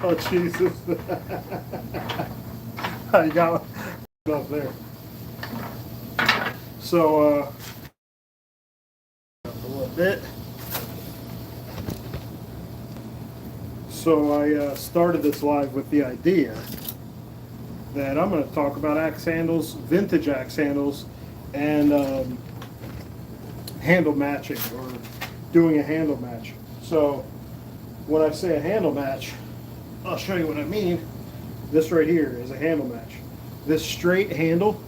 Oh, Jesus. I got up there. So, a little bit. So I started this live with the idea that I'm going to talk about axe handles, vintage axe handles, and handle matching or doing a handle match. So when I say a handle match, I'll show you what I mean. This right here is a handle match. This straight handle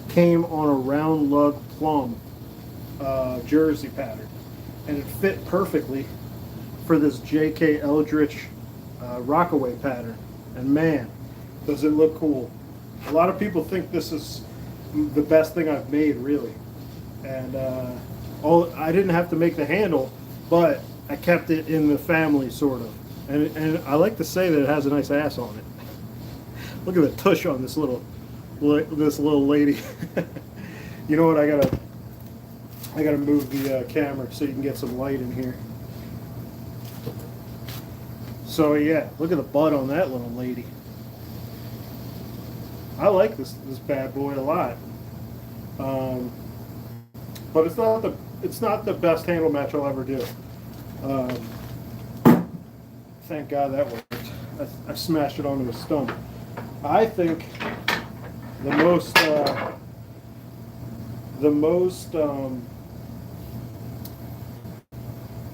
came on a round lug plumb jersey pattern, and it fit perfectly for this J.K. Eldridge Rockaway pattern. And man, does it look cool. A lot of people think this is the best thing I've made, really. And I didn't have to make the handle, but I kept it in the family, sort of. And I like to say that it has a nice ass on it. Look at the tush on this little lady. You know what? I gotta move the camera so you can get some light in here. So yeah, look at the butt on that little lady. I like this bad boy a lot. But it's not the best handle match I'll ever do. Thank God that worked. I smashed it onto a stump. I think the most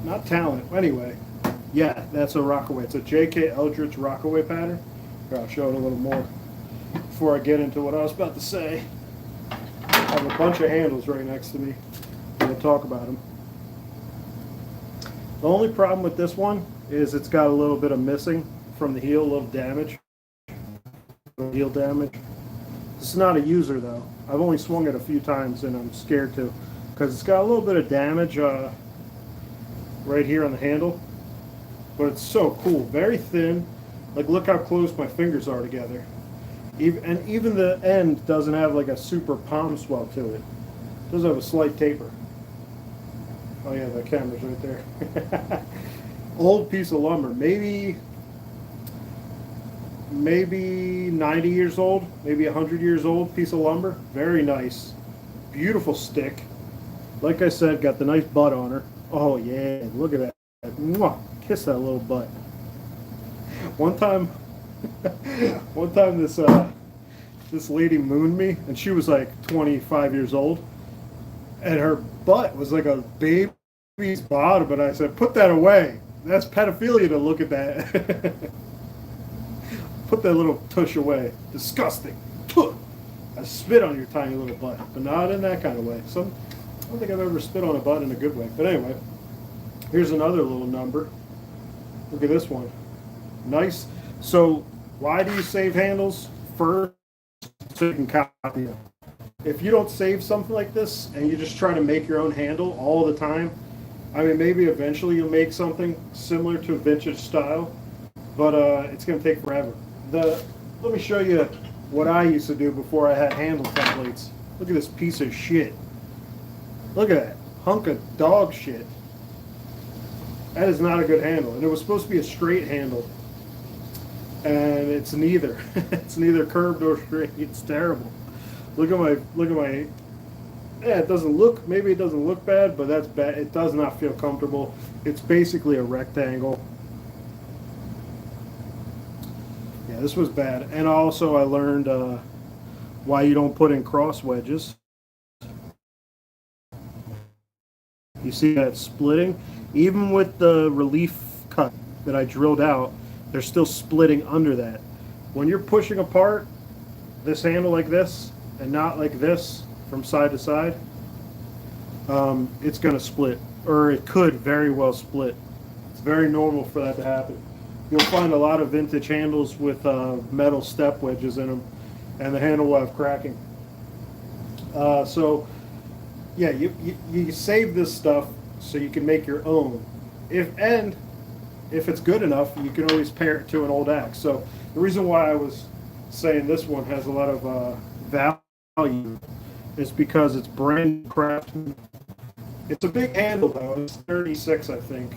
not talent anyway. Yeah, that's a Rockaway. It's a J.K. Eldridge Rockaway pattern. Here, I'll show it a little more before I get into what I was about to say. I have a bunch of handles right next to me. We'll talk about them. The only problem with this one is it's got a little bit of missing from the heel, a little damage. Heel damage. This is not a user though. I've only swung it a few times and I'm scared to, because it's got a little bit of damage right here on the handle. But it's so cool, very thin. Like, look how close my fingers are together. Even the end doesn't have like a super palm swell to it. It does have a slight taper. Oh yeah, the camera's right there. Old piece of lumber, maybe 90 years old, maybe 100 years old piece of lumber. Very nice, beautiful stick. Like I said, got the nice butt on her. Oh yeah, look at that. Mwah. Kiss that little butt. One time this lady mooned me, and she was like 25 years old, and her butt was like a baby's bottom, and I said, put that away. That's pedophilia to look at that. Put that little tush away. Disgusting. I spit on your tiny little butt, but not in that kind of way. I don't think I've ever spit on a butt in a good way. But anyway, here's another little number. Look at this one. Nice. So why do you save handles? First, so you can copy them. If you don't save something like this and you just try to make your own handle all the time, I mean, maybe eventually you'll make something similar to vintage style, but it's going to take forever. Let me show you what I used to do before I had handle templates. Look at this piece of shit. Look at that hunk of dog shit. That is not a good handle, and it was supposed to be a straight handle, and it's neither. It's neither curved or straight. It's terrible. Look at my. Yeah, it doesn't look. Maybe it doesn't look bad, but that's bad. It does not feel comfortable. It's basically a rectangle. Yeah, this was bad, and also I learned why you don't put in cross wedges. You see that splitting? Even with the relief cut that I drilled out, they're still splitting under that. When you're pushing apart this handle like this and not like this from side to side, it's going to split, or it could very well split. It's very normal for that to happen. You'll find a lot of vintage handles with metal step wedges in them, and the handle will have cracking. So yeah, you save this stuff so you can make your own. If it's good enough, you can always pair it to an old axe. So the reason why I was saying this one has a lot of value is because it's brand crafted. It's a big handle though. It's 36, I think.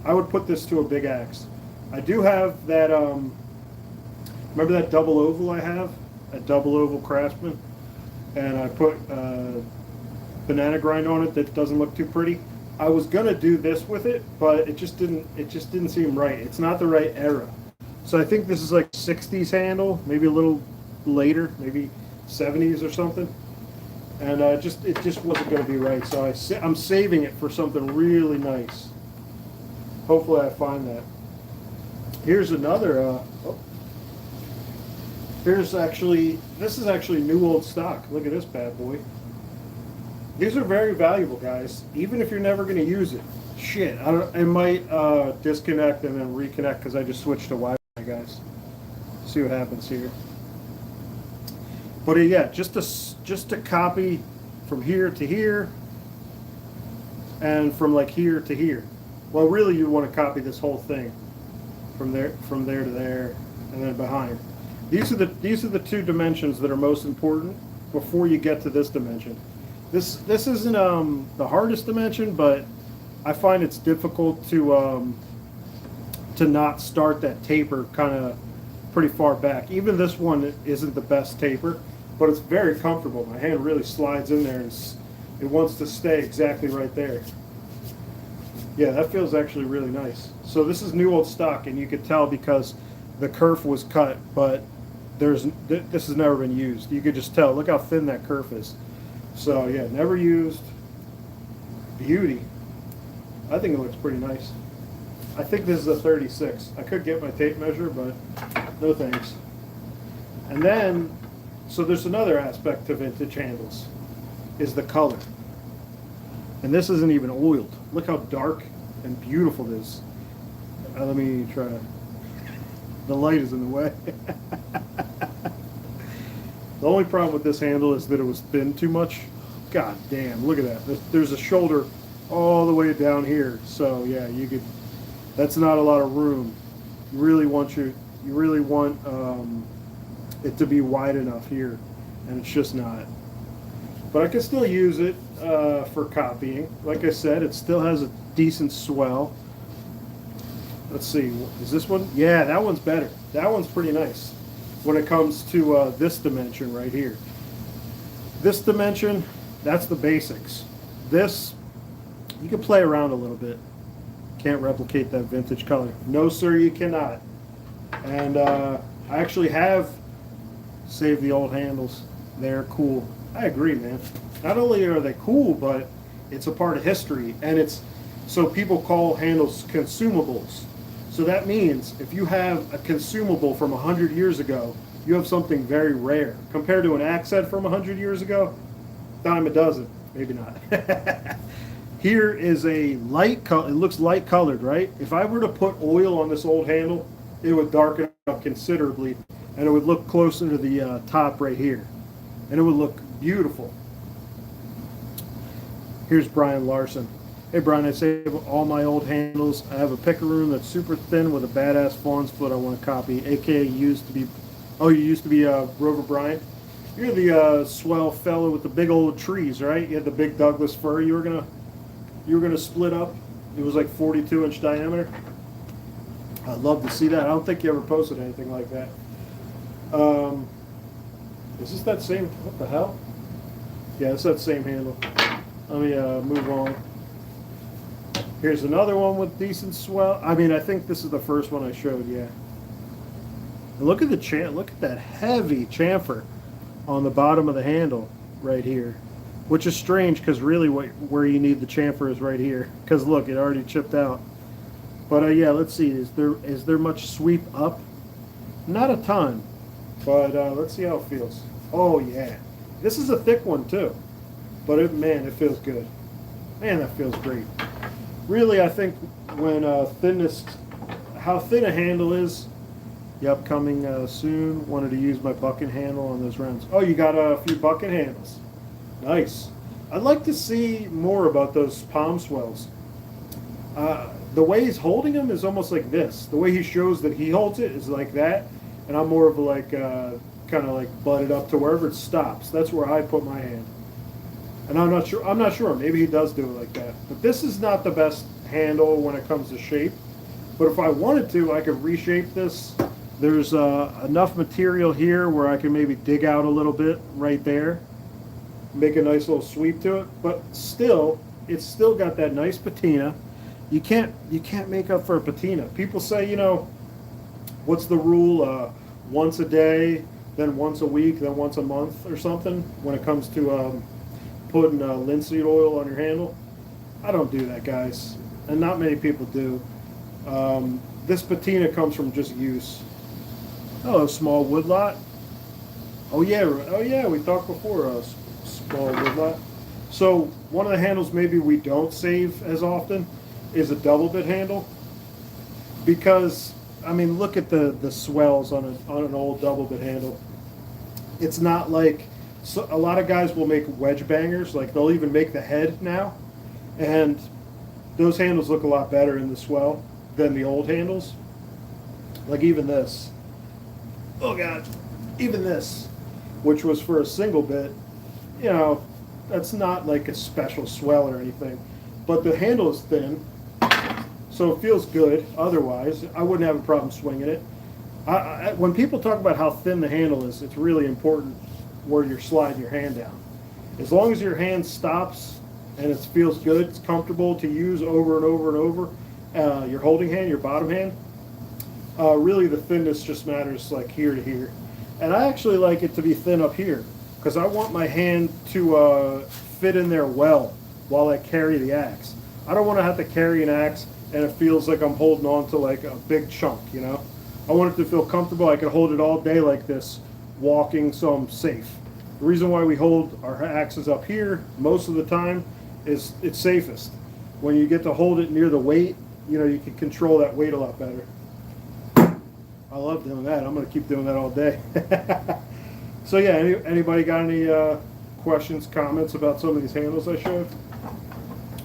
I would put this to a big axe. I do have that, remember that double oval I have? A double oval Craftsman? And I put banana grind on it that doesn't look too pretty. I was gonna do this with it, but it just didn't seem right. It's not the right era. So I think this is like 60s handle, maybe a little later, maybe 70s or something. And it just wasn't gonna be right. So I'm saving it for something really nice. Hopefully I find that. Here's another, this is actually new old stock. Look at this bad boy. These are very valuable, guys, even if you're never going to use it. Shit, I might disconnect and then reconnect because I just switched to Wi-Fi, guys. See what happens here. But yeah, just to copy from here to here and from like here to here. Well, really, you want to copy this whole thing from there to there and then behind. These are the two dimensions that are most important before you get to this dimension. This isn't the hardest dimension, but I find it's difficult to not start that taper kind of pretty far back. Even this one isn't the best taper, but it's very comfortable. My hand really slides in there and it wants to stay exactly right there. Yeah, that feels actually really nice. So this is new old stock, and you could tell because the kerf was cut, but this has never been used. You could just tell. Look how thin that kerf is. So yeah, never used. Beauty. I think it looks pretty nice. I think this is a 36. I could get my tape measure, but no thanks. And then, so there's another aspect to vintage handles, is the color. And this isn't even oiled. Look how dark and beautiful it is. Let me try. The light is in the way. The only problem with this handle is that it was thin too much. God damn, look at that. There's a shoulder all the way down here. So yeah, that's not a lot of room. You really want it to be wide enough here, and it's just not. But I can still use it for copying. Like I said, it still has a decent swell. Let's see, is this one? Yeah, that one's better. That one's pretty nice when it comes to this dimension right here. This dimension, that's the basics. This, you can play around a little bit. Can't replicate that vintage color. No, sir, you cannot. And I actually have saved the old handles. They're cool. I agree, man. Not only are they cool, but it's a part of history. And so people call handles consumables. So that means if you have a consumable from 100 years ago, you have something very rare. Compared to an axe head from 100 years ago, dime a dozen. Maybe not. Here is a light color. It looks light colored, right? If I were to put oil on this old handle, it would darken up considerably, and it would look closer to the top right here. And it would look beautiful. Here's Brian Larson. Hey Brian, I save all my old handles. I have a picaroon that's super thin with a badass fawn's foot I want to copy. AKA used to be, oh, you used to be Rover Brian? You're the swell fellow with the big old trees, right? You had the big Douglas fir you were gonna split up. It was like 42-inch diameter. I'd love to see that. I don't think you ever posted anything like that. Is this that same, what the hell? Yeah, it's that same handle. Let me move on. Here's another one with decent swell. I mean, I think this is the first one I showed, yeah. And look at look at that heavy chamfer on the bottom of the handle right here, which is strange because really where you need the chamfer is right here. Because look, it already chipped out. But yeah, let's see. Is there much sweep up? Not a ton, but let's see how it feels. Oh yeah, this is a thick one too, but man, it feels good. Man, that feels great. Really, I think when how thin a handle is. Yep, coming soon. Wanted to use my bucket handle on those rounds. Oh, you got a few bucket handles. Nice. I'd like to see more about those palm swells. The way he's holding them is almost like this. The way he shows that he holds it is like that, and I'm more of a like kind of like butted up to wherever it stops. That's where I put my hand. And I'm not sure. Maybe he does do it like that. But this is not the best handle when it comes to shape. But if I wanted to, I could reshape this. There's enough material here where I can maybe dig out a little bit right there, make a nice little sweep to it. But still, it's still got that nice patina. You can't make up for a patina. People say, you know, what's the rule? Once a day, then once a week, then once a month or something when it comes to putting linseed oil on your handle. I don't do that, guys, and not many people do. This patina comes from just use. Oh, small woodlot. Oh yeah, we talked before. Small woodlot. So one of the handles maybe we don't save as often is a double bit handle, because I mean, look at the swells on an old double bit handle. It's not like, so a lot of guys will make wedge bangers, like they'll even make the head now, and those handles look a lot better in the swell than the old handles. Like even this. Oh God, even this, which was for a single bit, you know, that's not like a special swell or anything, but the handle is thin, so it feels good. Otherwise, I wouldn't have a problem swinging it. When people talk about how thin the handle is, it's really important where you're sliding your hand down. As long as your hand stops and it feels good, it's comfortable to use over and over and over, your holding hand, your bottom hand, really the thinness just matters like here to here. And I actually like it to be thin up here because I want my hand to fit in there well while I carry the axe. I don't want to have to carry an axe and it feels like I'm holding on to like a big chunk, you know? I want it to feel comfortable. I can hold it all day like this, walking, so I'm safe. The reason why we hold our axes up here most of the time is it's safest. When you get to hold it near the weight, you know, you can control that weight a lot better. I love doing that. I'm going to keep doing that all day. So yeah, anybody got any questions, comments about some of these handles I showed?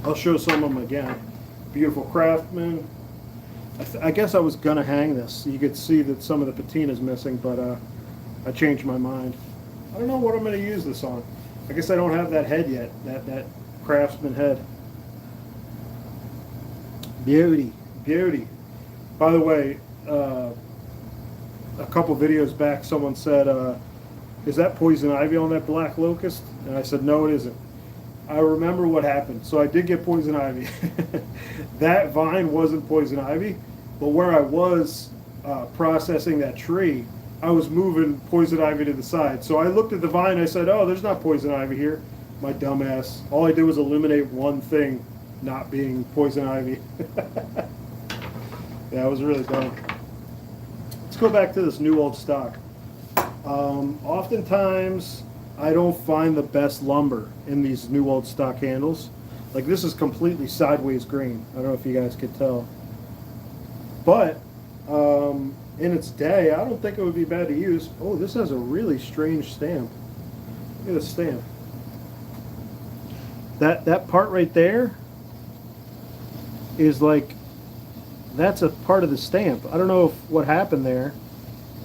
I'll show some of them again. Beautiful Craftsman. I guess I was going to hang this. You could see that some of the patina is missing, but I changed my mind. I don't know what I'm going to use this on. I guess I don't have that head yet, that Craftsman head. Beauty, beauty. By the way, a couple videos back, someone said, is that poison ivy on that black locust? And I said, no, it isn't. I remember what happened. So I did get poison ivy. That vine wasn't poison ivy, but where I was processing that tree, I was moving poison ivy to the side. So I looked at the vine, I said, oh, there's not poison ivy here. My dumbass. All I did was eliminate one thing not being poison ivy. Yeah, it was really dumb. Let's go back to this new old stock. Oftentimes, I don't find the best lumber in these new old stock handles. Like this is completely sideways grain. I don't know if you guys could tell. But in its day, I don't think it would be bad to use. Oh, this has a really strange stamp. Look at the stamp. That part right there is like, that's a part of the stamp. I don't know what happened there.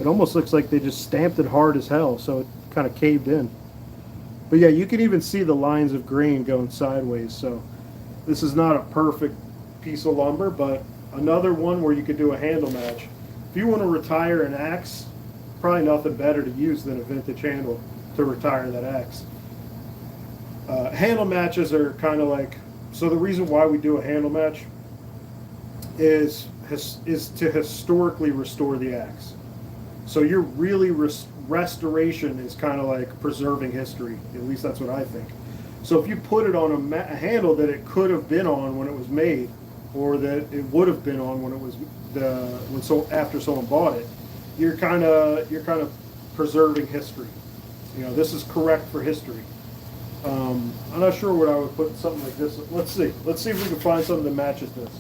It almost looks like they just stamped it hard as hell, so it kind of caved in. But yeah, you can even see the lines of grain going sideways, so this is not a perfect piece of lumber, but another one where you could do a handle match. If you want to retire an axe, probably nothing better to use than a vintage handle to retire that axe. Handle matches are kind of like, so the reason why we do a handle match is to historically restore the axe. So you're really restoration is kind of like preserving history. At least that's what I think. So if you put it on a handle that it could have been on when it was made, or that it would have been on when it was after someone bought it, you're kind of preserving history. You know, this is correct for history. I'm not sure what I would put something like this. Let's see if we can find something that matches this.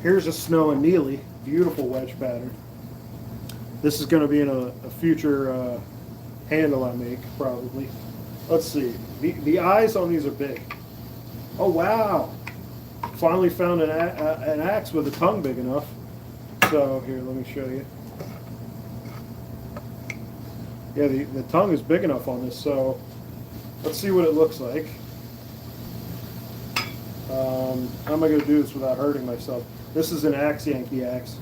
Here's a Snow and Neely, beautiful wedge pattern. This is going to be in a future handle I make, probably. Let's see. The eyes on these are big. Oh, wow. Finally found an axe with a tongue big enough. So, here, let me show you. Yeah, the tongue is big enough on this, so let's see what it looks like. How am I going to do this without hurting myself? This is an axe Yankee axe.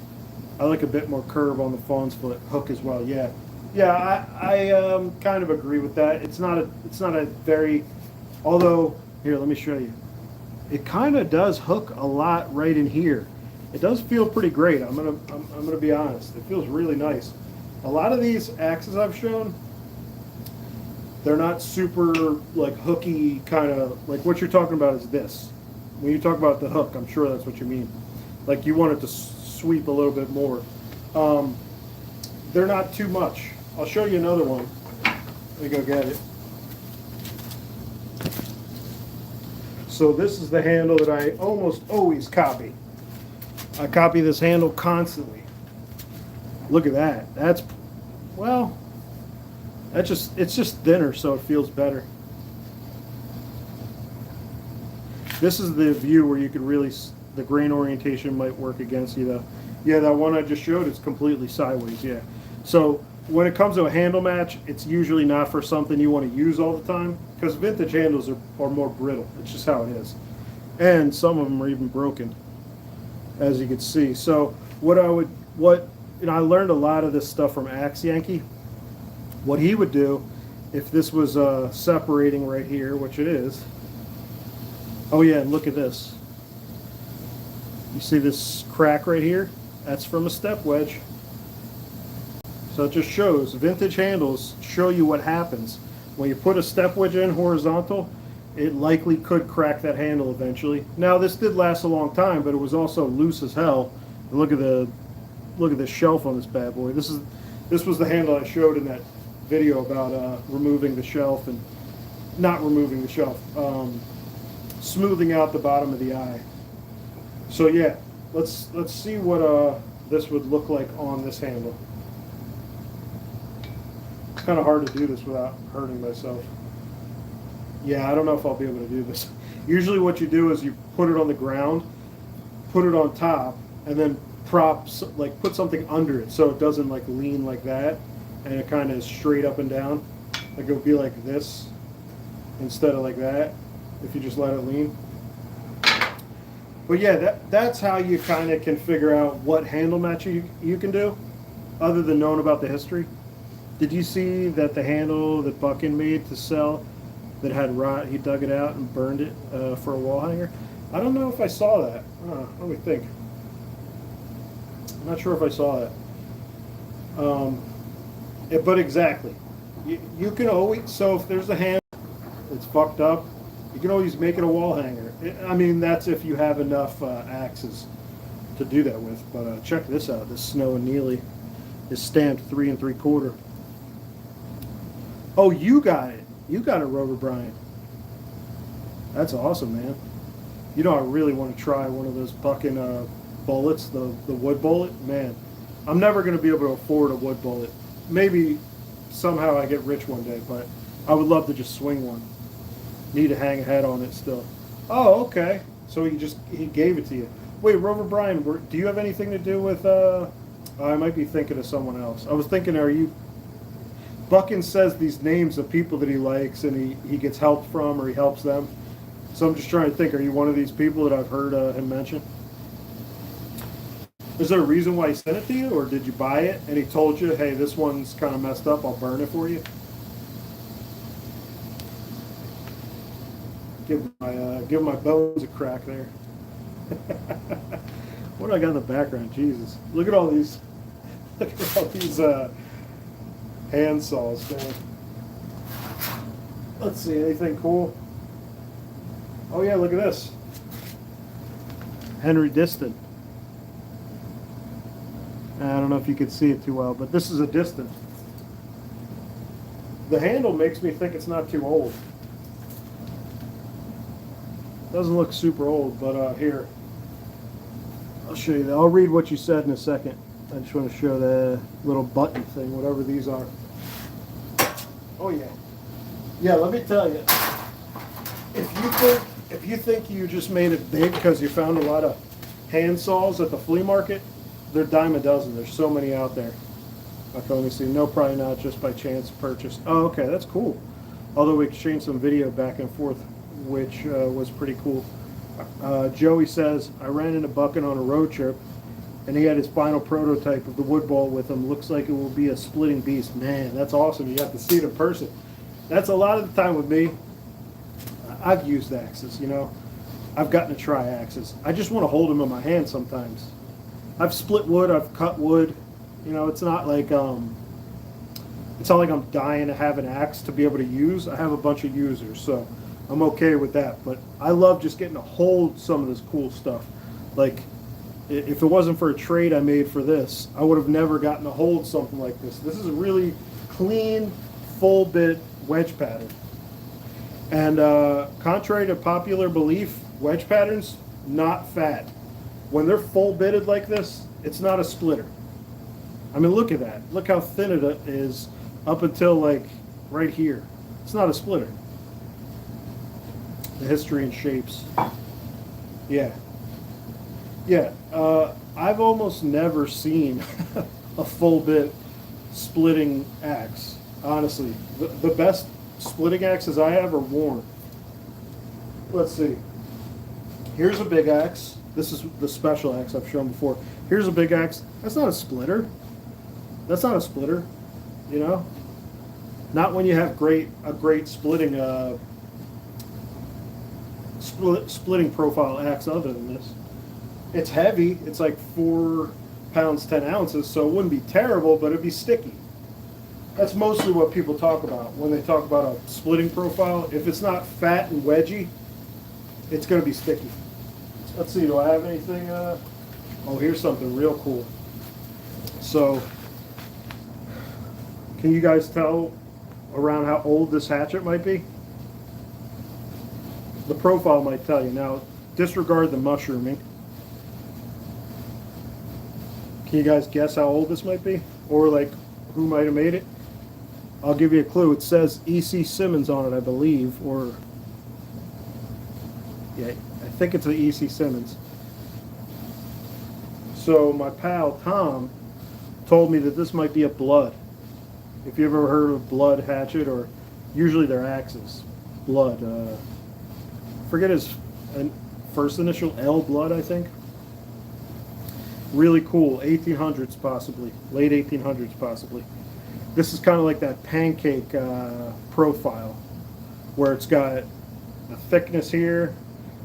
I like a bit more curve on the fawn's foot hook as well. Yeah, yeah. I kind of agree with that. It's not a very. Although here, let me show you. It kind of does hook a lot right in here. It does feel pretty great. I'm gonna be honest. It feels really nice. A lot of these axes I've shown, they're not super like hooky kind of like what you're talking about is this. When you talk about the hook, I'm sure that's what you mean. Like you want it to sweep a little bit more. They're not too much. I'll show you another one. Let me go get it. So this is the handle that I almost always copy. I copy this handle constantly. Look at that. Well, it's just thinner, so it feels better. This is the view where you could really, the grain orientation might work against you though. Yeah, that one I just showed, it's completely sideways, yeah. So when it comes to a handle match, it's usually not for something you want to use all the time because vintage handles are more brittle. It's just how it is. And some of them are even broken, as you can see. So I learned a lot of this stuff from Axe Yankee. What he would do, if this was separating right here, which it is. Oh yeah, and look at this. You see this crack right here? That's from a step wedge. So it just shows, vintage handles show you what happens. When you put a step wedge in horizontal, it likely could crack that handle eventually. Now this did last a long time, but it was also loose as hell. And look at the shelf on this bad boy. This was the handle I showed in that video about removing the shelf and not removing the shelf, smoothing out the bottom of the eye. So yeah, let's see what this would look like on this handle. It's kind of hard to do this without hurting myself. Yeah, I don't know if I'll be able to do this. Usually what you do is you put it on the ground, put it on top, and then put something under it so it doesn't like lean like that, and it kind of is straight up and down. Like it would be like this instead of like that if you just let it lean. But yeah, that's how you kind of can figure out what handle match you can do, other than knowing about the history. Did you see that the handle that Buckin made to sell that had rot, he dug it out and burned it for a wall hanger? I don't know if I saw that. Let me think. I'm not sure if I saw that. But exactly. You can always, so if there's a handle that's fucked up, you can always make it a wall hanger. I mean, that's if you have enough axes to do that with. But check this out. This Snow and Neely is stamped 3 3/4. Oh, you got it. You got it, Rover Bryant. That's awesome, man. You know, I really want to try one of those Buckin bullets, the wood bullet. Man, I'm never going to be able to afford a wood bullet. Maybe somehow I get rich one day, but I would love to just swing one. Need to hang a head on it still. Oh, okay. So he gave it to you. Wait, Rover Bryant, do you have anything to do with? I might be thinking of someone else. I was thinking, are you? Buckin says these names of people that he likes and he gets help from or he helps them. So I'm just trying to think, are you one of these people that I've heard him mention? Is there a reason why he sent it to you, or did you buy it and he told you, hey, this one's kind of messed up, I'll burn it for you? Give my bones a crack there. What do I got in the background? Jesus. Look at all these hand saws there. Let's see, anything cool? Oh yeah, look at this. Henry Diston. I don't know if you can see it too well, but this is a Diston. The handle makes me think it's not too old. Doesn't look super old, but here. I'll show you that. I'll read what you said in a second. I just want to show the little button thing, whatever these are. Oh yeah. Yeah, let me tell you. If you think you just made it big because you found a lot of hand saws at the flea market, they're dime a dozen. There's so many out there. Okay, let me see. No, probably not. Just by chance purchased. Oh, okay, that's cool. Although we exchanged some video back and forth, which was pretty cool. Joey says, I ran into Buckin on a road trip, and he had his final prototype of the wood ball with him. Looks like it will be a splitting beast. Man, that's awesome. You have to see it in person. That's a lot of the time with me. I've used axes, you know. I've gotten to try axes. I just want to hold them in my hand sometimes. I've split wood. I've cut wood. You know, it's not like I'm dying to have an axe to be able to use. I have a bunch of users, so I'm okay with that. But I love just getting to hold some of this cool stuff. Like, if it wasn't for a trade I made for this, I would have never gotten to hold something like this. This is a really clean, full bit wedge pattern. And contrary to popular belief, wedge patterns, not fat. When they're full bitted like this, it's not a splitter. I mean, look at that. Look how thin it is up until like right here. It's not a splitter. The history and shapes. Yeah. Yeah. I've almost never seen a full bit splitting axe, honestly. The best splitting axes I have are worn. Let's see. Here's a big axe. This is the special axe I've shown before. Here's a big axe. That's not a splitter. That's not a splitter, you know? Not when you have a great splitting splitting profile axe other than this. It's heavy. It's like 4 pounds 10 ounces, so it wouldn't be terrible, but it'd be sticky. That's mostly what people talk about when they talk about a splitting profile. If it's not fat and wedgy, it's going to be sticky. Let's see, do I have anything? Oh, here's something real cool. So, can you guys tell around how old this hatchet might be? The profile might tell you. Now, disregard the mushrooming. Can you guys guess how old this might be? Or like, who might have made it? I'll give you a clue. It says E.C. Simmons on it, I believe, or yeah, I think it's the E.C. Simmons. So my pal Tom told me that this might be a Blood. If you ever heard of Blood hatchet, or usually they're axes. Blood. Forget his first initial, L Blood, I think. Really cool. 1800s possibly. Late 1800s possibly. This is kind of like that pancake profile, where it's got a thickness here,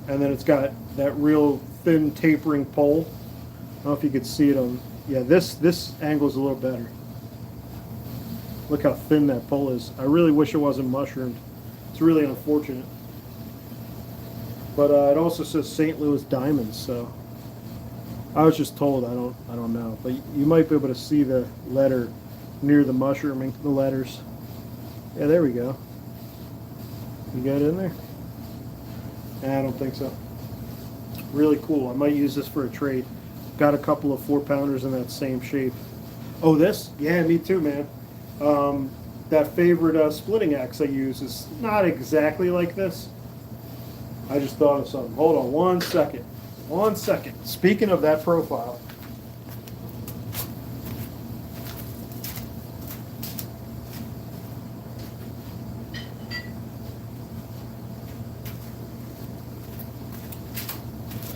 and then it's got that real thin tapering pole. I don't know if you could see it on. Yeah, this angle's a little better. Look how thin that pole is. I really wish it wasn't mushroomed. It's really unfortunate. But it also says St. Louis Diamonds, so I was just told. I don't know, but you might be able to see the letter near the mushrooming, the letters. Yeah, there we go. You got it in there? I don't think so. Really cool. I might use this for a trade. Got a couple of 4-pounders in that same shape. Oh, this? Yeah, me too, man. That favorite splitting axe I use is not exactly like this. I just thought of something. Hold on 1 second. 1 second. Speaking of that profile.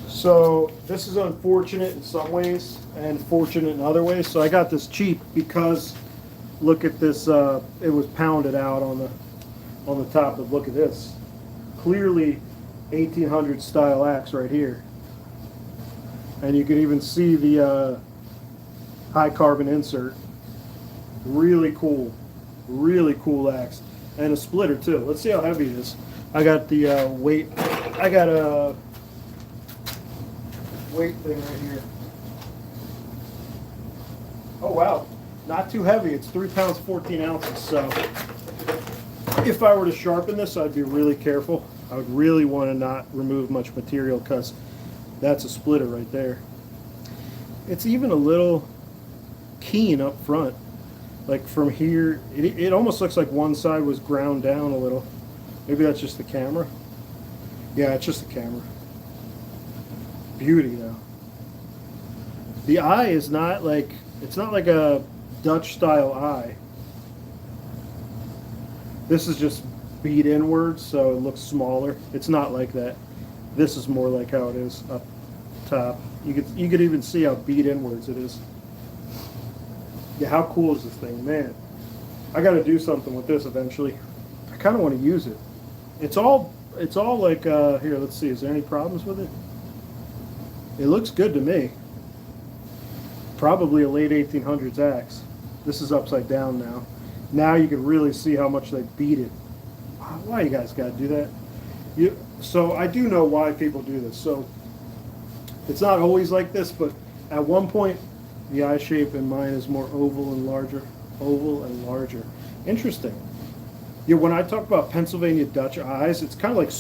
So this is unfortunate in some ways and fortunate in other ways. So I got this cheap because look at this. It was pounded out on the top. But look at this. Clearly 1800 style axe right here. And you can even see the high carbon insert. Really cool axe, and a splitter too. Let's see how heavy it is. I got the weight. I got a weight thing right here. Oh wow, not too heavy. It's 3 pounds 14 ounces. So if I were to sharpen this, I'd be really careful. I would really want to not remove much material because that's a splitter right there. It's even a little keen up front. Like from here, it almost looks like one side was ground down a little. Maybe that's just the camera. Yeah, it's just the camera. Beauty though. The eye is not like, it's not like a Dutch style eye. This is just beat inwards, so it looks smaller. It's not like that. This is more like how it is up top. You could even see how beat inwards it is. Yeah, how cool is this thing, man? I got to do something with this eventually. I kind of want to use it. It's all like here. Let's see. Is there any problems with it? It looks good to me. Probably a late 1800s axe. This is upside down now. Now you can really see how much they beat it. Why you guys got to do that? So I do know why people do this. So it's not always like this, but at one point the eye shape in mine is more oval and larger. Oval and larger. Interesting. Yeah, when I talk about Pennsylvania Dutch eyes, it's kind of like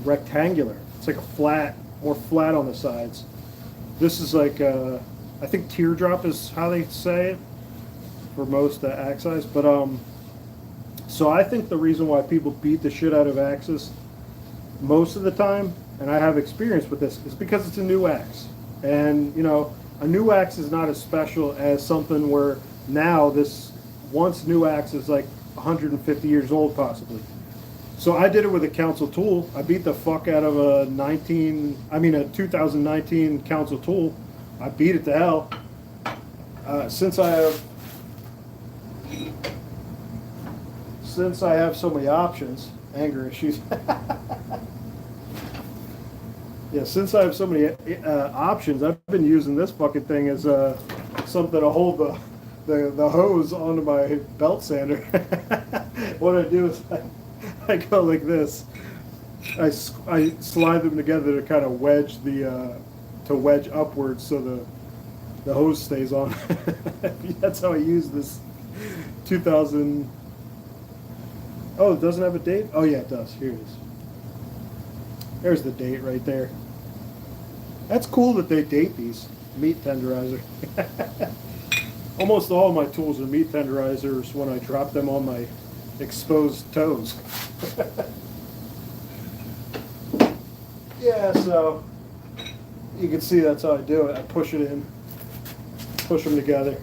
rectangular. It's like a flat, more flat on the sides. This is like, I think teardrop is how they say it for most axe eyes. But so I think the reason why people beat the shit out of axes most of the time, and I have experience with this, is because it's a new axe. And, you know, a new axe is not as special as something where now this once new axe is like 150 years old possibly. So I did it with a council tool. I beat the fuck out of a 2019 council tool. I beat it to hell. Since I have so many options, anger issues. Yeah, since I have so many options, I've been using this fucking thing as something to hold the hose onto my belt sander. What I do is I go like this. I slide them together to kind of wedge wedge upwards so the hose stays on. That's how I use this 2000. Oh, it doesn't have a date? Oh yeah, it does. Here it is. There's the date right there. That's cool that they date these. Meat tenderizer. Almost all my tools are meat tenderizers when I drop them on my exposed toes. Yeah, so you can see that's how I do it. I push it in, push them together.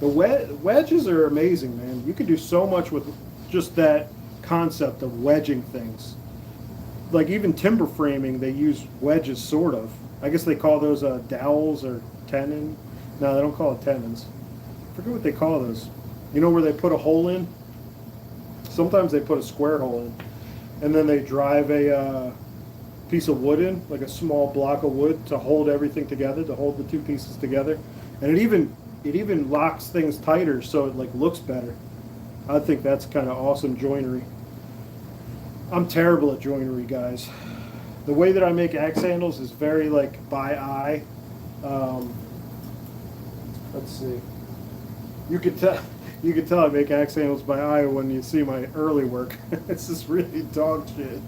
The wedges are amazing, man. You can do so much with just that concept of wedging things. Like even timber framing, they use wedges, sort of. I guess they call those dowels or tenon. No, they don't call it tenons. I forget what they call those. You know where they put a hole in? Sometimes they put a square hole in, and then they drive a piece of wood in, like a small block of wood, to hold everything together, to hold the two pieces together, and it even locks things tighter so it like looks better. I think that's kind of awesome joinery. I'm terrible at joinery, guys. The way that I make axe handles is very like by eye. Let's see. You can tell I make axe handles by eye when you see my early work. It's just really dog shit.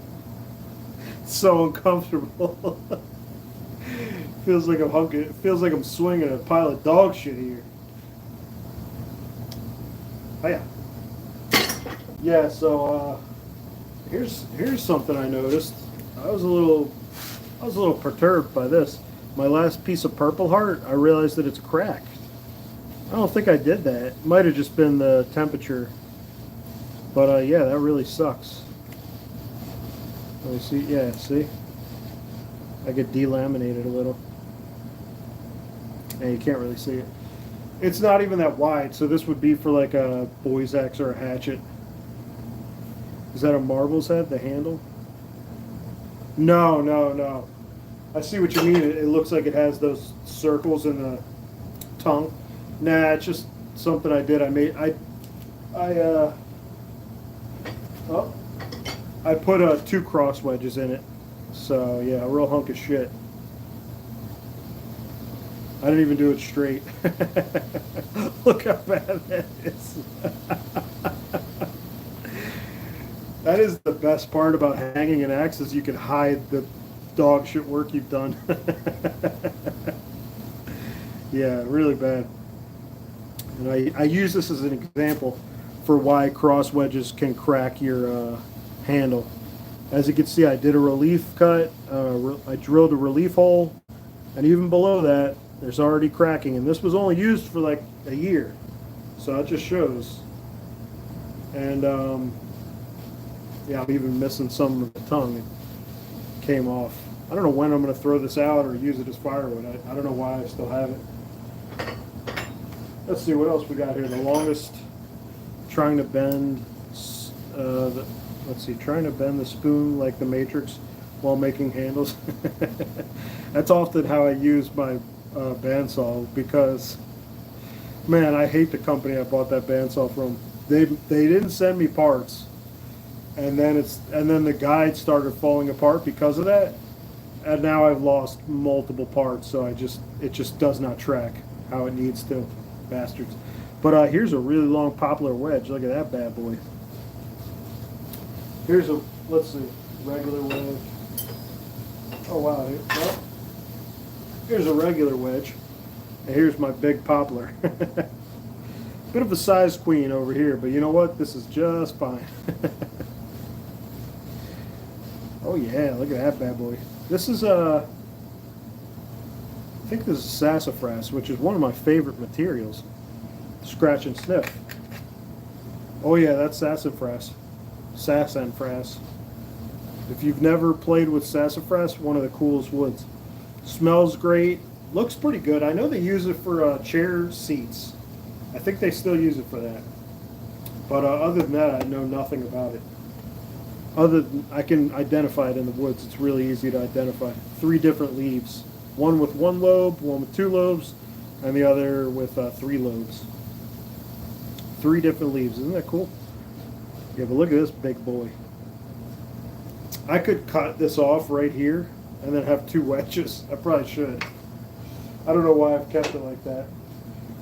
It's so uncomfortable. Feels like I'm swinging a pile of dog shit here. Oh yeah. Yeah. So here's something I noticed. I was a little perturbed by this. My last piece of Purple Heart, I realized that it's cracked. I don't think I did that. It might have just been the temperature. But yeah, that really sucks. Let me see. Yeah, see? I get delaminated a little. And you can't really see it. It's not even that wide, so this would be for like a boy's axe or a hatchet. Is that a Marble's head, the handle? No, no, no. I see what you mean. It looks like it has those circles in the tongue. Nah, it's just something I did. I put 2 cross wedges in it. So yeah, a real hunk of shit. I didn't even do it straight. Look how bad that is. That is the best part about hanging an axe, is you can hide the dog shit work you've done. Yeah, really bad. And I use this as an example for why cross wedges can crack your handle. As you can see, I did a relief cut. I drilled a relief hole, and even below that, there's already cracking. And this was only used for like a year, so it just shows. And yeah, I'm even missing some of the tongue. came off. I don't know when I'm going to throw this out or use it as firewood. I don't know why I still have it. Let's see what else we got here. The longest, trying to bend, let's see, trying to bend the spoon like the Matrix while making handles. That's often how I use my bandsaw because, man, I hate the company I bought that bandsaw from. They didn't send me parts, and then the guide started falling apart because of that, and now I've lost multiple parts. So it just does not track how it needs to, bastards. But here's a really long poplar wedge. Look at that bad boy. Here's a, let's see, regular wedge. Oh wow, well, here's a regular wedge, and here's my big poplar. Bit of a size queen over here, but you know what? This is just fine. Oh yeah, look at that bad boy. This is I think this is sassafras, which is one of my favorite materials. Scratch and sniff. Oh yeah, that's sassafras. Sassafras. If you've never played with sassafras, one of the coolest woods. Smells great. Looks pretty good. I know they use it for chair seats. I think they still use it for that. But other than that, I know nothing about it. Other than I can identify it in the woods. It's really easy to identify. 3 different leaves. One with 1 lobe, one with 2 lobes, and the other with 3 lobes. 3 different leaves. Isn't that cool? Yeah, but look at this big boy. I could cut this off right here and then have 2 wedges. I probably should. I don't know why I've kept it like that.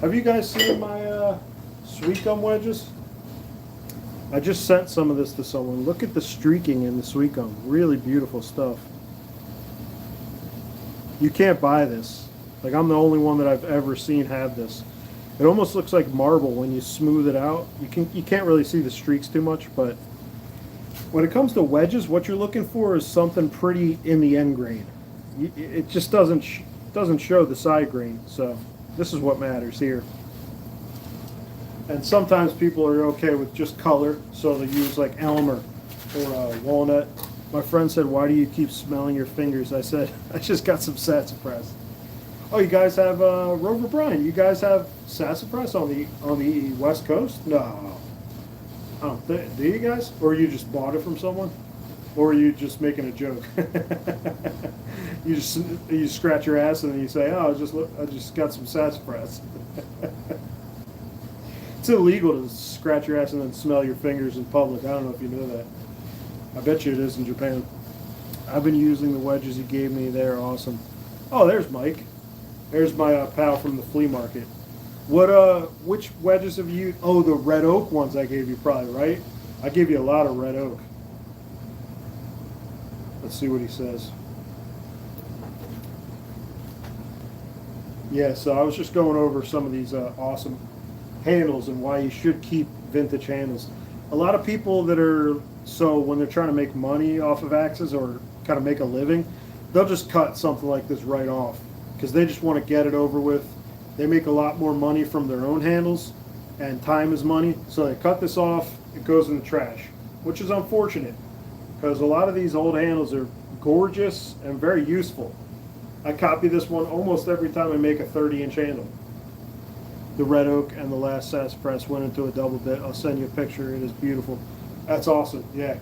Have you guys seen my sweet gum wedges? I just sent some of this to someone. Look at the streaking in the sweet gum. Really beautiful stuff. You can't buy this. Like, I'm the only one that I've ever seen have this. It almost looks like marble when you smooth it out. You can't really see the streaks too much, but when it comes to wedges, what you're looking for is something pretty in the end grain. It just doesn't show the side grain, so this is what matters here. And sometimes people are okay with just color, so they use like elm or walnut. My friend said, "Why do you keep smelling your fingers?" I said, "I just got some sassafras." Oh, you guys have Rover Brian? You guys have sassafras on the West Coast? No. Oh, do you guys? Or you just bought it from someone? Or are you just making a joke? You scratch your ass and then you say, "Oh, I just got some sassafras." It's illegal to scratch your ass and then smell your fingers in public. I don't know if you know that. I bet you it is in Japan. I've been using the wedges you gave me. They're awesome. Oh, there's Mike. There's my pal from the flea market. Which wedges have you? Oh, the red oak ones I gave you, probably, right? I gave you a lot of red oak. Let's see what he says. Yeah, so I was just going over some of these awesome handles and why you should keep vintage handles. A lot of people that are, so when they're trying to make money off of axes or kind of make a living, they'll just cut something like this right off because they just want to get it over with. They make a lot more money from their own handles, and time is money, so they cut this off, it goes in the trash, which is unfortunate because a lot of these old handles are gorgeous and very useful. I copy this one almost every time I make a 30-inch handle. The red oak and the last sassafras went into a double bit. I'll send you a picture. It is beautiful. That's awesome. Yeah,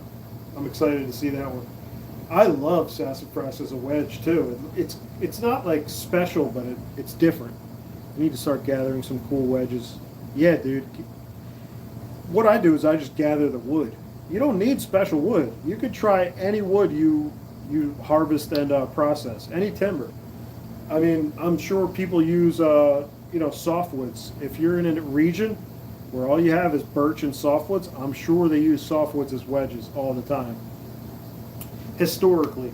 I'm excited to see that one. I love sassafras as a wedge too. It's not like special, but it's different. I need to start gathering some cool wedges. Yeah, dude. What I do is I just gather the wood. You don't need special wood. You could try any wood you harvest and process, any timber. I mean, I'm sure people use softwoods. If you're in a region where all you have is birch and softwoods, I'm sure they use softwoods as wedges all the time. Historically.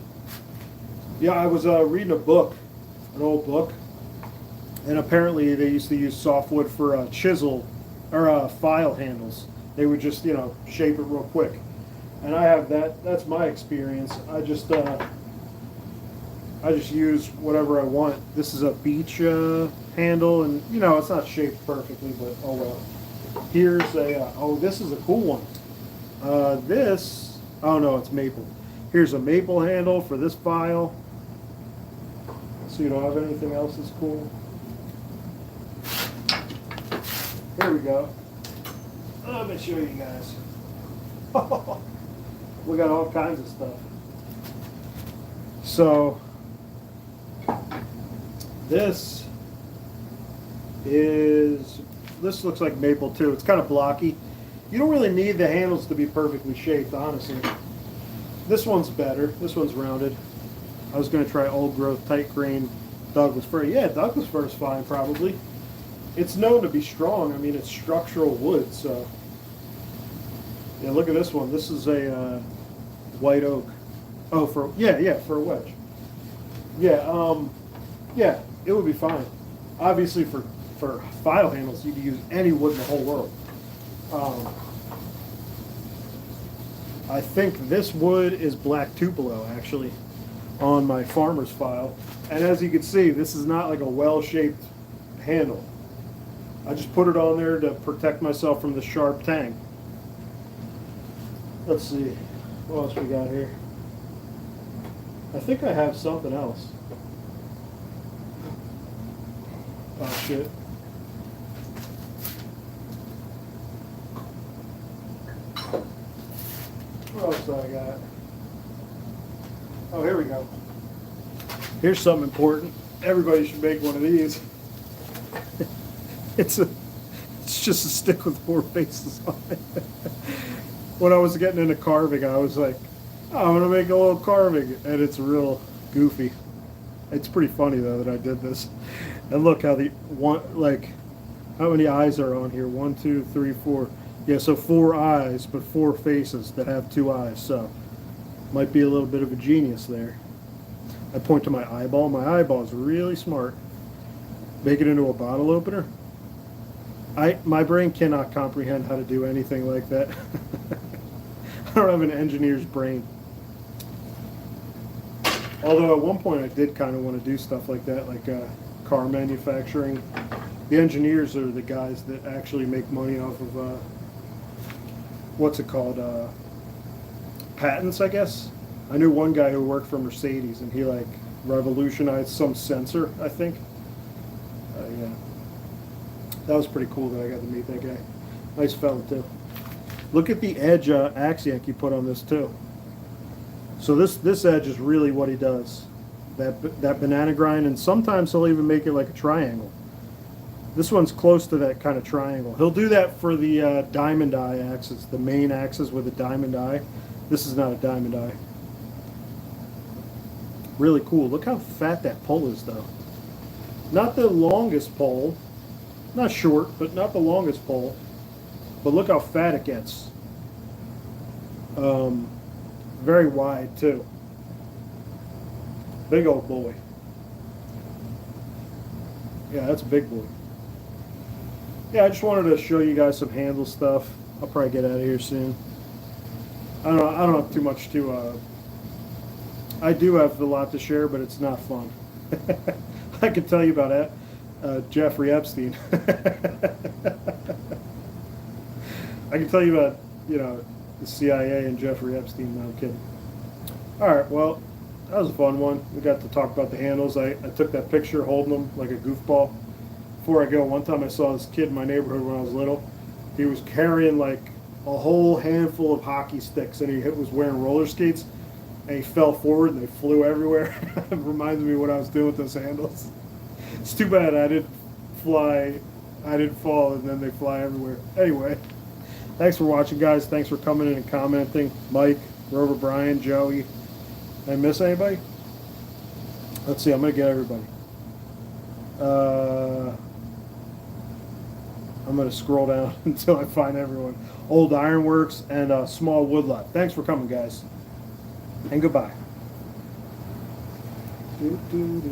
Yeah, I was reading a book, an old book, and apparently they used to use softwood for chisel or file handles. They would just, shape it real quick. And I have that. That's my experience. I just use whatever I want. This is a beech handle, and it's not shaped perfectly, but oh well. Here's a this is a cool one. Oh no, it's maple. Here's a maple handle for this file. So you don't have anything else that's cool. Here we go. Let me show you guys. We got all kinds of stuff. So this looks like maple too. It's kind of blocky. You don't really need the handles to be perfectly shaped, honestly. This one's better. This one's rounded. I was going to try old growth tight grain Douglas fir. Yeah, Douglas fir is fine probably. It's known to be strong. I mean, it's structural wood, so. Yeah, look at this one. This is a white oak. Oh, for a wedge. Yeah, yeah, it would be fine. Obviously, for file handles, you can use any wood in the whole world. I think this wood is black Tupelo, actually, on my farmer's file. And as you can see, this is not like a well-shaped handle. I just put it on there to protect myself from the sharp tang. Let's see, what else we got here? I think I have something else. Oh shit. What else do I got? Oh, here we go. Here's something important. Everybody should make one of these. It's just a stick with 4 faces on it. When I was getting into carving, I was like, oh, I'm gonna make a little carving, and it's real goofy. It's pretty funny though that I did this. And look how how many eyes are on here? 1, 2, 3, 4. Yeah, so 4 eyes, but 4 faces that have 2 eyes. So might be a little bit of a genius there. I point to my eyeball. My eyeball is really smart. Make it into a bottle opener. My brain cannot comprehend how to do anything like that. I don't have an engineer's brain. Although at one point I did kind of want to do stuff like that, like car manufacturing. The engineers are the guys that actually make money off of, what's it called, patents, I guess. I knew one guy who worked for Mercedes, and he like revolutionized some sensor, I think. Yeah. That was pretty cool that I got to meet that guy. Nice fella too. Look at the edge Axiak he put on this too. So this edge is really what he does. That banana grind, and sometimes he'll even make it like a triangle. This one's close to that kind of triangle. He'll do that for the diamond eye axis, the main axis with a diamond eye. This is not a diamond eye. Really cool. Look how fat that pole is though. Not the longest pole. Not short, but not the longest pole. But look how fat it gets. Very wide too. Big old boy. Yeah, that's a big boy. Yeah, I just wanted to show you guys some handle stuff. I'll probably get out of here soon. I don't have too much to. I do have a lot to share, but it's not fun. I could tell you about it. Jeffrey Epstein. I can tell you about, the CIA and Jeffrey Epstein. No, I'm kidding. All right, well, that was a fun one. We got to talk about the handles. I took that picture holding them like a goofball. Before I go, one time I saw this kid in my neighborhood when I was little. He was carrying like a whole handful of hockey sticks, and he was wearing roller skates, and he fell forward and they flew everywhere. It reminds me of what I was doing with those handles. It's too bad I didn't fall, and then they fly everywhere. Anyway, thanks for watching, guys. Thanks for coming in and commenting. Mike, Rover, Brian, Joey. Did I miss anybody? Let's see. I'm going to get everybody. I'm going to scroll down until I find everyone. Old Ironworks and Small Woodlot. Thanks for coming, guys. And goodbye.